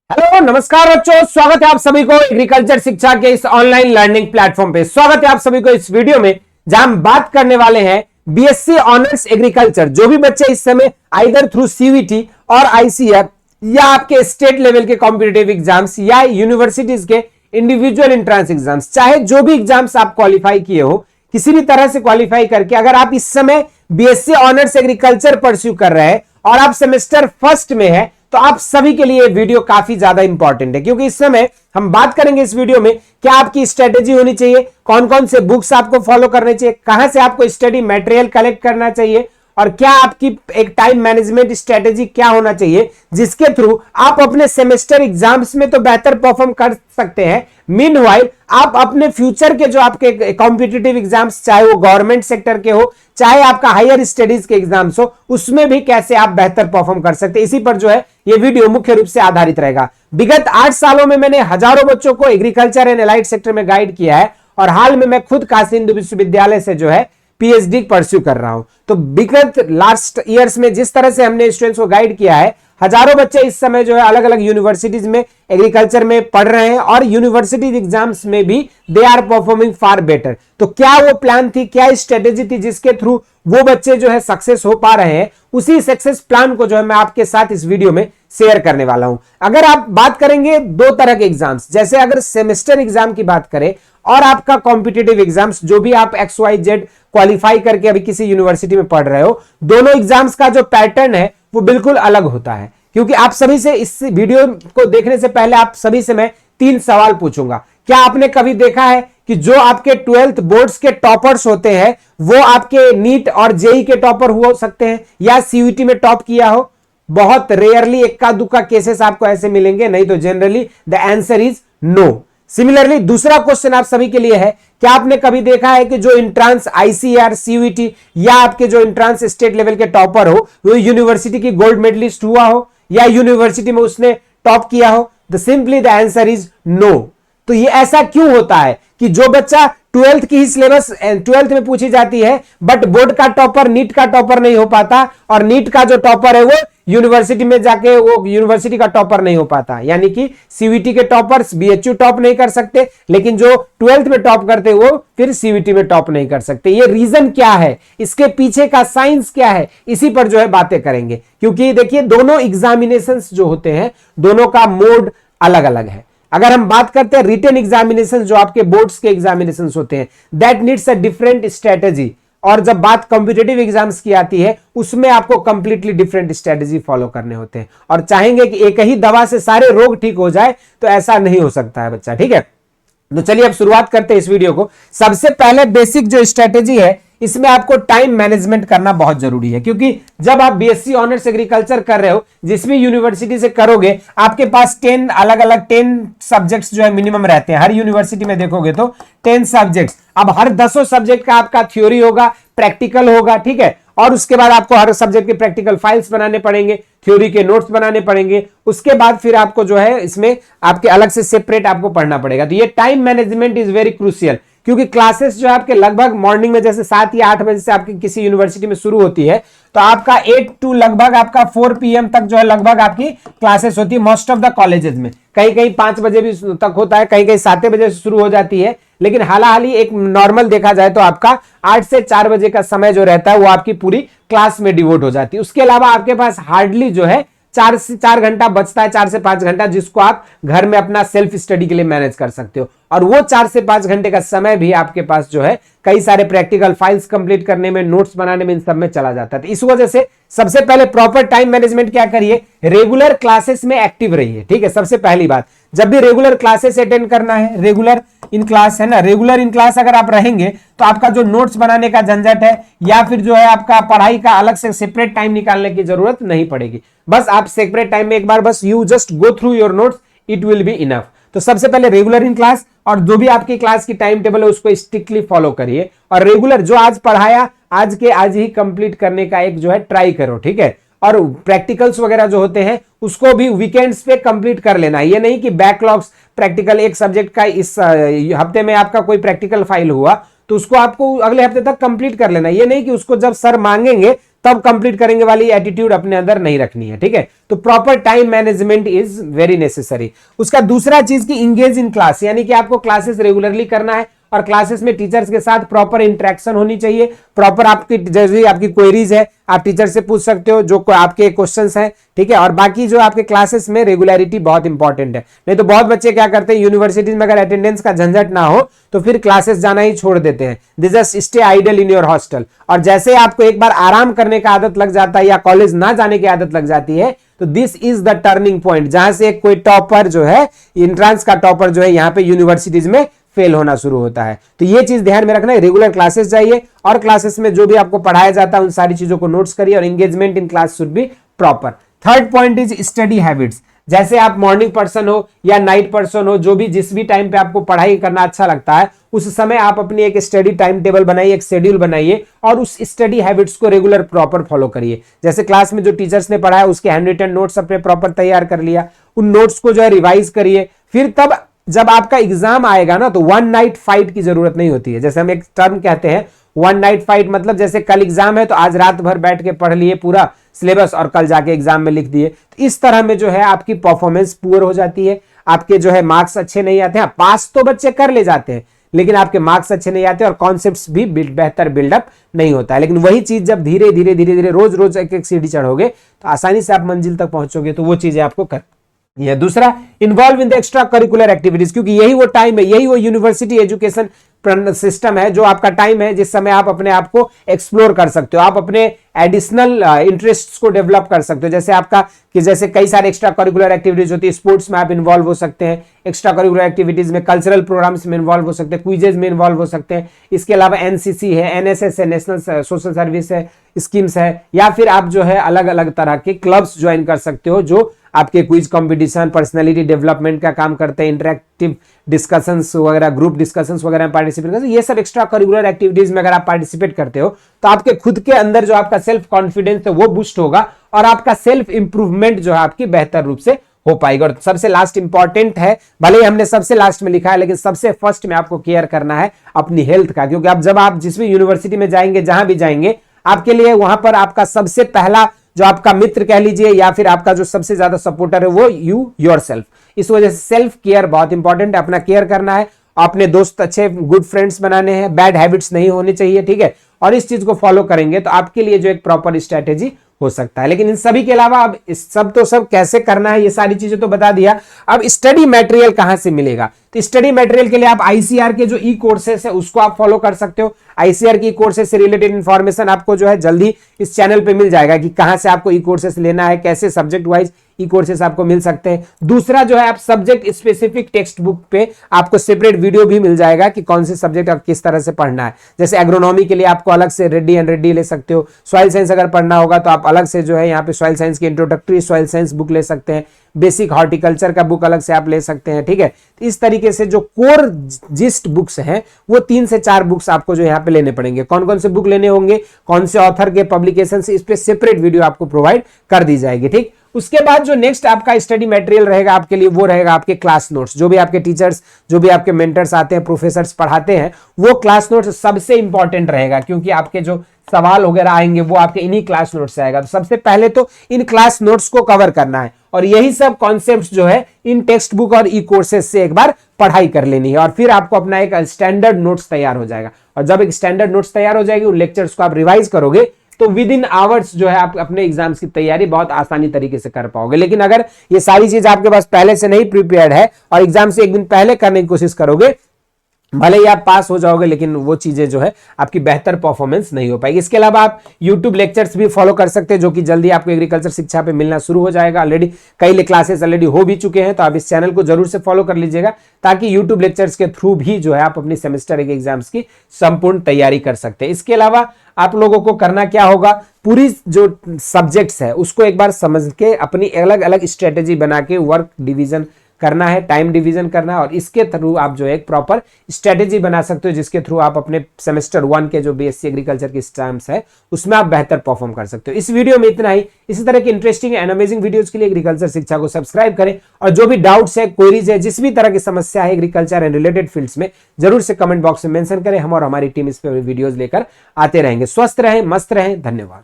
Hello नमस्कार बच्चों, स्वागत है आप सभी को एग्रीकल्चर शिक्षा के इस ऑनलाइन लर्निंग प्लेटफॉर्म पे। स्वागत है आप सभी को इस वीडियो में जहां हम बात करने वाले हैं बीएससी ऑनर्स एग्रीकल्चर। जो भी बच्चे इस समय आइदर थ्रू सीवीटी और आईसीएफ या आपके स्टेट लेवल के कॉम्पिटिटिव एग्जाम्स या यूनिवर्सिटीज के इंडिविजुअल एंट्रेंस एग्जाम्स, चाहे जो भी एग्जाम्स आप क्वालिफाई किए हो, किसी भी तरह से क्वालिफाई करके अगर आप इस समय बीएससी ऑनर्स एग्रीकल्चर परस्यू कर रहे हैं और आप सेमेस्टर फर्स्ट में है, तो आप सभी के लिए वीडियो काफी ज्यादा इंपॉर्टेंट है। क्योंकि इस समय हम बात करेंगे इस वीडियो में क्या आपकी स्ट्रेटेजी होनी चाहिए, कौन कौन से बुक्स आपको फॉलो करने चाहिए, कहां से आपको स्टडी मटेरियल कलेक्ट करना चाहिए और क्या आपकी एक टाइम मैनेजमेंट स्ट्रेटेजी क्या होना चाहिए जिसके थ्रू आप अपने सेमेस्टर एग्जाम्स में तो बेहतर परफॉर्म कर सकते हैं। मीनवाइल आप अपने फ्यूचर के जो आपके कॉम्पिटिटिव एग्जाम्स, चाहे वो गवर्नमेंट सेक्टर के हो चाहे आपका हायर स्टडीज के एग्जाम्स हो, उसमें भी कैसे आप बेहतर परफॉर्म कर सकते हैं, इसी पर जो है ये वीडियो मुख्य रूप से आधारित रहेगा। विगत 8 सालों में मैंने हजारों बच्चों को एग्रीकल्चर एंड एलाइड सेक्टर में गाइड किया है और हाल में मैं खुद काशी हिंदू विश्वविद्यालय से जो है पीएचडी परस्यू कर रहा हूं। तो विगत लास्ट ईयर्स में जिस तरह से हमने स्टूडेंट्स को गाइड किया है, हजारों बच्चे इस समय जो है अलग अलग यूनिवर्सिटीज में एग्रीकल्चर में पढ़ रहे हैं और यूनिवर्सिटी एग्जाम्स में भी they are performing far better. तो क्या वो प्लान थी, क्या स्ट्रेटेजी थी जिसके थ्रू वो बच्चे जो है सक्सेस हो पा रहे हैं, उसी सक्सेस प्लान को जो है मैं आपके साथ इस वीडियो में शेयर करने वाला हूं। अगर आप बात करेंगे दो तरह के एग्जाम्स, जैसे अगर सेमेस्टर एग्जाम की बात करें और आपका कॉम्पिटिटिव एग्जाम्स, जो भी आप XYZ क्वालिफाई करके अभी किसी यूनिवर्सिटी में पढ़ रहे हो, दोनों एग्जाम्स का जो पैटर्न है वो बिल्कुल अलग होता है। क्योंकि आप सभी से इस वीडियो को देखने से पहले आप सभी से मैं 3 सवाल पूछूंगा। क्या आपने कभी देखा है कि जो आपके 12th बोर्ड्स के टॉपर्स होते हैं वो आपके नीट और जेई के टॉपर हो सकते हैं या सीयूटी में टॉप किया हो? बहुत रेयरली, इक्का दुक्का केसेस आपको ऐसे मिलेंगे, नहीं तो generally the answer is no. Similarly दूसरा क्वेश्चन आप सभी के लिए है, क्या आपने कभी देखा है कि जो इंट्रांस आईसीआर, सीयूटी या आपके जो इंट्रांस स्टेट लेवल के टॉपर हो वो यूनिवर्सिटी की गोल्ड मेडलिस्ट हुआ हो या यूनिवर्सिटी में उसने टॉप किया हो? The simply the answer is no. तो ये ऐसा क्यों होता है कि जो बच्चा 12th की ही सिलेबस 12th में पूछी जाती है बट बोर्ड का टॉपर, नीट का टॉपर नहीं हो पाता, और नीट का जो टॉपर है वो यूनिवर्सिटी में जाके वो यूनिवर्सिटी का टॉपर नहीं हो पाता। यानी कि सीवीटी के टॉपर्स बीएचयू टॉप नहीं कर सकते, लेकिन जो 12th में टॉप करते वो फिर सीवीटी में टॉप नहीं कर सकते। ये रीजन क्या है, इसके पीछे का साइंस क्या है, इसी पर जो है बातें करेंगे। क्योंकि देखिए दोनों एग्जामिनेशंस जो होते हैं दोनों का मोड अलग अलग है। अगर हम बात करते हैं रिटन एग्जामिनेशन, जो आपके बोर्ड्स के एग्जामिनेशंस होते हैं, that needs a different strategy, और जब बात कॉम्पिटिटिव एग्जाम्स की आती है उसमें आपको कंप्लीटली डिफरेंट स्ट्रेटेजी फॉलो करने होते हैं। और चाहेंगे कि एक ही दवा से सारे रोग ठीक हो जाए तो ऐसा नहीं हो सकता है बच्चा, ठीक है। तो चलिए अब शुरुआत करते हैं इस वीडियो को। सबसे पहले बेसिक जो स्ट्रेटेजी है, इसमें आपको टाइम मैनेजमेंट करना बहुत जरूरी है। क्योंकि जब आप बीएससी ऑनर्स एग्रीकल्चर कर रहे हो, जिस भी यूनिवर्सिटी से करोगे, आपके पास 10 अलग अलग 10 सब्जेक्ट्स जो है मिनिमम रहते हैं। हर यूनिवर्सिटी में देखोगे तो 10 सब्जेक्ट्स। अब हर 10 सब्जेक्ट का आपका थ्योरी होगा, प्रैक्टिकल होगा, ठीक है। और उसके बाद आपको हर सब्जेक्ट के प्रैक्टिकल फाइल्स बनाने पड़ेंगे, थ्योरी के नोट्स बनाने पड़ेंगे। उसके बाद फिर आपको जो है इसमें आपके अलग से सेपरेट आपको पढ़ना पड़ेगा। तो ये time management is very crucial. क्योंकि क्लासेस जो है आपके लगभग मॉर्निंग में जैसे 7 या 8 बजे से आपकी किसी यूनिवर्सिटी में शुरू होती है, तो आपका 8 to लगभग आपका 4 PM तक जो है लगभग आपकी क्लासेस होती है मोस्ट ऑफ द कॉलेजेस में। कहीं कहीं 5 बजे भी तक होता है, कहीं कहीं 7 बजे से शुरू हो जाती है, लेकिन हाल ही एक नॉर्मल देखा जाए तो आपका 8 से 4 बजे का समय जो रहता है वो आपकी पूरी क्लास में डिवोट हो जाती है। उसके अलावा आपके पास हार्डली जो है 4 से 4 घंटा बचता है, 4 से 5 घंटा, जिसको आप घर में अपना सेल्फ स्टडी के लिए मैनेज कर सकते हो। और वो 4 से 5 घंटे का समय भी आपके पास जो है कई सारे प्रैक्टिकल फाइल्स कंप्लीट करने में, नोट्स बनाने में, इन सब में चला जाता है। तो इस वजह से सबसे पहले प्रॉपर टाइम मैनेजमेंट क्या करिए, रेगुलर क्लासेस में एक्टिव रहिए, ठीक है। सबसे पहली बात, जब भी रेगुलर क्लासेस अटेंड करना है, रेगुलर इन क्लास है ना, रेगुलर इन क्लास अगर आप रहेंगे तो आपका जो नोट्स बनाने का झंझट है या फिर जो है आपका पढ़ाई का अलग से सेपरेट टाइम निकालने की जरूरत नहीं पड़ेगी। बस आप सेपरेट टाइम में एक बार बस you just go through your notes, it will be enough. तो सबसे पहले रेगुलर इन क्लास, और जो भी आपकी क्लास की टाइम टेबल है उसको स्ट्रिक्टली फॉलो करिए, और रेगुलर जो आज पढ़ाया आज के आज ही कंप्लीट करने का एक जो है ट्राई करो, ठीक है। और प्रैक्टिकल्स वगैरह जो होते हैं उसको भी वीकेंड्स पे कंप्लीट कर लेना। ये नहीं कि बैकलॉग्स प्रैक्टिकल एक सब्जेक्ट का इस हफ्ते में आपका कोई प्रैक्टिकल फाइल हुआ तो उसको आपको अगले हफ्ते तक कंप्लीट कर लेना। ये नहीं कि उसको जब सर मांगेंगे तब कंप्लीट करेंगे वाली एटीट्यूड अपने अंदर नहीं रखनी है, ठीक है। तो proper time management is very necessary. उसका दूसरा चीज की इंगेज इन क्लास, यानी कि आपको क्लासेस रेगुलरली करना है और क्लासेस में टीचर्स के साथ प्रॉपर इंटरेक्शन होनी चाहिए। प्रॉपर आपकी जैसे आपकी क्वेरीज है आप टीचर से पूछ सकते हो, जो आपके क्वेश्चंस हैं, ठीक है। और बाकी जो आपके क्लासेस में रेगुलरिटी बहुत इंपॉर्टेंट है। नहीं तो बहुत बच्चे क्या करते हैं, यूनिवर्सिटीज में अगर अटेंडेंस का झंझट ना हो तो फिर क्लासेस जाना ही छोड़ देते हैं। They just stay idle in your hostel. और जैसे आपको एक बार आराम करने का आदत लग जाता है या कॉलेज ना जाने की आदत लग जाती है, तो this is the turning point, जहां से कोई टॉपर जो है, एंट्रेंस का टॉपर जो है, यहां पे यूनिवर्सिटीज में फेल होना शुरू होता है। तो ये चीज ध्यान में रखना है, रेगुलर क्लासेस जाइए और क्लासेस में जो भी आपको पढ़ाया जाता है उन सारी चीजों को नोट्स करिए और engagement in class should be proper. Third point is study habits. जैसे आप मॉर्निंग पर्सन हो या नाइट पर्सन हो, जो भी जिस भी टाइम पे आपको पढ़ाई करना अच्छा लगता है उस समय आप अपनी एक स्टडी टाइम टेबल बनाइए, एक शेड्यूल बनाइए और उस स्टडी हैबिट्स को रेगुलर प्रॉपर फॉलो करिए। जैसे क्लास में जो टीचर्स ने पढ़ाया उसके हैंड रिटन नोट्स अपने प्रॉपर तैयार कर लिया, उन नोट्स को जो है रिवाइज करिए। फिर तब जब आपका एग्जाम आएगा ना तो वन नाइट फाइट की जरूरत नहीं होती है। जैसे हम एक टर्म कहते हैं वन नाइट फाइट, मतलब जैसे कल एग्जाम है तो आज रात भर बैठ के पढ़ लिए पूरा सिलेबस और कल जाके एग्जाम में लिख दिए। तो इस तरह में जो है आपकी परफॉर्मेंस पुअर हो जाती है, आपके जो है मार्क्स अच्छे नहीं आते हैं। पास तो बच्चे कर ले जाते हैं लेकिन आपके मार्क्स अच्छे नहीं आते और कॉन्सेप्ट्स भी बेहतर बिल्डअप नहीं होता है। लेकिन वही चीज जब धीरे धीरे रोज रोज एक एक सीढ़ी चढ़ोगे तो आसानी से आप मंजिल तक पहुंचोगे। तो वो चीजें आपको कर यह दूसरा, involve in the extra curricular activities, क्योंकि यही वो टाइम है, यही वो यूनिवर्सिटी एजुकेशन सिस्टम है जो आपका टाइम है जिस समय आप अपने आप को एक्सप्लोर कर सकते हो, आप अपने एडिशनल इंटरेस्ट्स को डेवलप कर सकते हो। जैसे आपका कि जैसे कई सारे एक्स्ट्रा करिकुलर एक्टिविटीज होती है, स्पोर्ट्स में आप इन्वॉल्व हो सकते हैं, एक्स्ट्रा करिकुलर एक्टिविटीज में, कल्चरल प्रोग्राम्स में इन्वॉल्व हो सकते हैं, क्विजेज में इन्वॉल्व हो सकते हैं। इसके अलावा एनसीसी है, एनएसएस है, नेशनल सोशल सर्विस है, स्कीम्स है, या फिर आप जो है अलग अलग तरह के क्लब्स ज्वाइन कर सकते हो जो आपके क्विज कंपटीशन, पर्सनालिटी डेवलपमेंट का काम करते हैं, इंटरेक्टिव डिस्कशंस वगैरह, ग्रुप डिस्कशंस वगैरह में पार्टिसिपेट करते हैं। ये सब एक्स्ट्रा करिकुलर एक्टिविटीज में अगर आप पार्टिसिपेट करते हो तो आपके खुद के अंदर जो आपका सेल्फ कॉन्फिडेंस है वो बूस्ट होगा और आपका सेल्फ इंप्रूवमेंट जो है आपकी बेहतर रूप से हो पाएगा। और सबसे लास्ट इंपॉर्टेंट है, भले ही हमने सबसे लास्ट में लिखा है लेकिन सबसे फर्स्ट में आपको केयर करना है अपनी हेल्थ का, क्योंकि आप जब आप जिस भी यूनिवर्सिटी में जाएंगे, जहां भी जाएंगे, आपके लिए वहां पर आपका सबसे पहला जो आपका मित्र कह लीजिए या फिर आपका जो सबसे ज्यादा सपोर्टर है वो यू योरसेल्फ। इस वजह से सेल्फ केयर बहुत इंपॉर्टेंट है, अपना केयर करना है, अपने दोस्त अच्छे गुड फ्रेंड्स बनाने हैं, बैड हैबिट्स नहीं होनी चाहिए, ठीक है। और इस चीज को फॉलो करेंगे तो आपके लिए जो एक प्रॉपर स्ट्रेटेजी हो सकता है। लेकिन इन सभी के अलावा अब इस सब तो सब कैसे करना है ये सारी चीजें तो बता दिया, अब स्टडी मटेरियल कहां से मिलेगा। तो स्टडी मटेरियल के लिए आप आईसीआर के जो ई कोर्सेस है उसको आप फॉलो कर सकते हो। आईसीआर की कोर्सेस से रिलेटेड इंफॉर्मेशन आपको जो है जल्दी इस चैनल पे मिल जाएगा कि कहां से आपको ई कोर्सेस लेना है, कैसे सब्जेक्ट वाइज ई कोर्सेस आपको मिल सकते हैं। दूसरा जो है आप सब्जेक्ट स्पेसिफिक टेक्स्ट बुक पे आपको सेपरेट वीडियो भी मिल जाएगा कि कौन से सब्जेक्ट आप किस तरह से पढ़ना है। जैसे एग्रोनॉमी के लिए आपको अलग से रेड्डी एंड रेड्डी ले सकते हो, सॉइल साइंस अगर पढ़ना होगा तो आप अलग से जो है यहाँ पे सॉइल साइंस की इंट्रोडक्टरी सॉइल साइंस बुक ले सकते हैं, बेसिक हॉर्टिकल्चर का बुक अलग से आप ले सकते हैं, ठीक है। इस तरीके से जो कोर जिस्ट बुक्स हैं वो 3 से 4 बुक्स आपको जो यहाँ पे लेने पड़ेंगे। कौन कौन से बुक लेने होंगे, कौन से ऑथर के पब्लिकेशन से, इस पे सेपरेट वीडियो आपको प्रोवाइड कर दी जाएगी, ठीक। उसके बाद जो नेक्स्ट आपका स्टडी मटेरियल रहेगा आपके लिए वो रहेगा आपके क्लास नोट्स। जो भी आपके टीचर्स, जो भी आपके मेंटर्स आते हैं, प्रोफेसर्स पढ़ाते हैं, वो क्लास नोट्स सबसे इंपॉर्टेंट रहेगा, क्योंकि आपके जो सवाल वगैरह आएंगे वो आपके इन्हीं क्लास नोट्स से आएगा। तो सबसे पहले तो इन क्लास नोट्स को कवर करना है और यही सब कॉन्सेप्ट्स जो है इन टेक्स्ट बुक और ई कोर्सेज से एक बार पढ़ाई कर लेनी है और फिर आपको अपना एक स्टैंडर्ड नोट्स तैयार हो जाएगा। और जब एक स्टैंडर्ड नोट्स तैयार हो जाएगी, उन लेक्चर्स को आप रिवाइज करोगे तो विद इन आवर्स जो है आप अपने एग्जाम्स की तैयारी बहुत आसानी तरीके से कर पाओगे। लेकिन अगर ये सारी चीज आपके पास पहले से नहीं प्रिपेयर्ड है और एग्जाम से एक दिन पहले करने की कोशिश करोगे, भले ही आप पास हो जाओगे लेकिन वो चीजें जो है आपकी बेहतर परफॉर्मेंस नहीं हो पाएगी। इसके अलावा आप YouTube लेक्चर्स भी फॉलो कर सकते हैं जो कि जल्दी आपको एग्रीकल्चर शिक्षा पे मिलना शुरू हो जाएगा। ऑलरेडी कई क्लासेस ऑलरेडी हो भी चुके हैं, तो आप इस चैनल को जरूर से फॉलो कर लीजिएगा ताकि YouTube लेक्चर्स के थ्रू भी जो है आप अपनी सेमेस्टर के एग्जाम्स की संपूर्ण तैयारी कर सकते हैं। इसके अलावा आप लोगों को करना क्या होगा, पूरी जो सब्जेक्ट्स है उसको एक बार समझ के अपनी अलग अलग स्ट्रेटेजी बना के वर्क डिवीजन करना है, टाइम डिवीजन करना है और इसके थ्रू आप जो एक प्रॉपर स्ट्रेटेजी बना सकते हो जिसके थ्रू आप अपने सेमेस्टर 1 के जो बीएससी एग्रीकल्चर के एग्जाम्स है उसमें आप बेहतर परफॉर्म कर सकते हो। इस वीडियो में इतना ही। इसी तरह की इंटरेस्टिंग एंड अमेजिंग वीडियोस के लिए एग्रीकल्चर शिक्षा को सब्सक्राइब करें और जो भी डाउट्स है, क्वेरीज है, जिस भी तरह की समस्या है एग्रीकल्चर एंड रिलेटेड फील्ड्स में, जरूर से कमेंट बॉक्स में मेंशन करें। हम और हमारी टीम इस पर वीडियोज लेकर आते रहेंगे। स्वस्थ रहें, मस्त रहें, धन्यवाद।